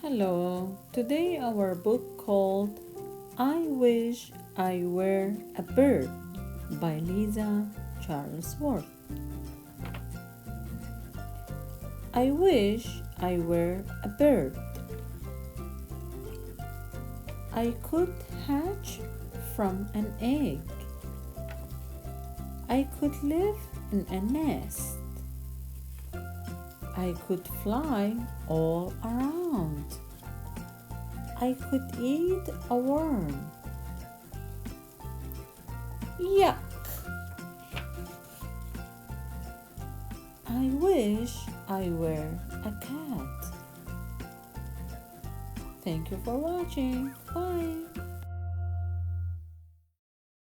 Hello, today our book called I Wish I Were a Bird by Lisa Charlesworth. I wish I were a bird. I could hatch from an egg. I could live in a nest. I could fly all around. I could eat a worm. Yuck! I wish I were a cat. Thank you for watching. Bye.